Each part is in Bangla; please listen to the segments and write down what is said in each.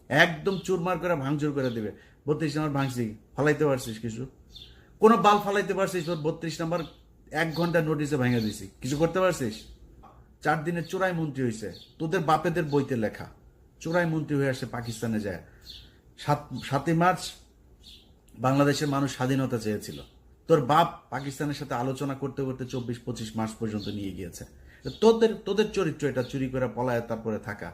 একদম চুরমার করে ভাঙচুর করে দেবে। 32 নম্বর ভাঙছি, ফালাইতে পারছিস কিছু? কোনো বাল ফালাইতে পারছিস? তোর 32 নম্বর 1 ঘন্টা নোটিসে ভেঙে দিছি, কিছু করতে পারছিস? 4 দিনে চোরাই মন্ত্রী হয়েছে, তোদের বাপেদের বইতে লেখা। চোরাই মন্ত্রী হয়ে আসছে পাকিস্তানে যায়। 7ই মার্চ বাংলাদেশের মানুষ স্বাধীনতা চেয়েছিল, তোর বাপ পাকিস্তানের সাথে আলোচনা করতে করতে 24-25 মাস পর্যন্ত নিয়ে গিয়েছে। তোদের তোদের চরিত্র এটা, চুরি করে পলায় তারপরে থাকা।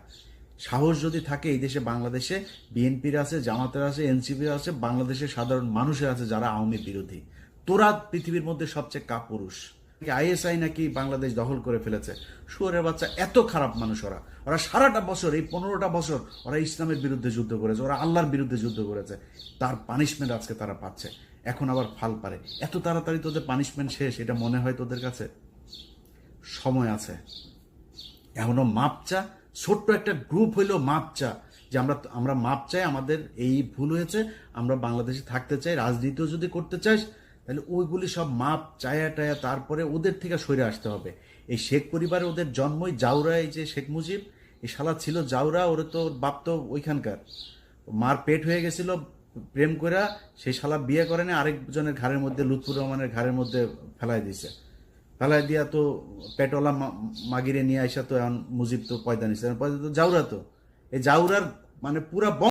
সাহস যদি থাকে এই দেশে, বাংলাদেশে বিএনপির আছে, জামাতের আছে, এনসিপির আছে, বাংলাদেশের সাধারণ মানুষের আছে যারা আওয়ামী বিরোধী। তোরা পৃথিবীর মধ্যে সবচেয়ে কাপুরুষ। আইএসআই নাকি বাংলাদেশ দখল করে ফেলেছে। শুয়োরের বাচ্চা, এত খারাপ মানুষ ওরা। ওরা সারাটা বছর, এই 15টা বছর ওরা ইসলামের বিরুদ্ধে যুদ্ধ করেছে, ওরা আল্লাহর বিরুদ্ধে যুদ্ধ করেছে। তার পানিশমেন্ট আজকে তারা পাচ্ছে। এখন আবার ফাল পারে। এত তাড়াতাড়ি তোদের পানিশমেন্ট শেষ এটা মনে হয় তোদের কাছে? সময় আছে, এখনো মাপ চা। ছোট্ট একটা গ্রুপ হইলেও মাপ চা, যে আমরা আমরা মাপ চাই, আমাদের এই ভুল হয়েছে, আমরা বাংলাদেশে থাকতে চাই, রাজনীতিও যদি করতে চাস তাহলে ওইগুলি সব মাপ চায়া টায়া তারপরে ওদের থেকে সরে আসতে হবে। এই শেখ পরিবারে ওদের জন্মই জাউরা, এই যে শেখ মুজিব, এই শালা ছিল জাউরা। ওরে তো বাপ তো ওইখানকার, মার পেট হয়ে গেছিল প্রেম কইরা, সেই শালা বিয়ে করে না, আরেকজনের ঘাড়ের মধ্যে, লুৎফুর রহমানের ঘাড়ের মধ্যে ফেলাই দিছে। ফেলাই দিয়া তো পেটওয়ালা মাগিরে নিয়ে আসা, তো এখন মুজিব তো পয়দা নিছে, পয়দা তো জাউরা। তো এই জাউরার মানে পুরা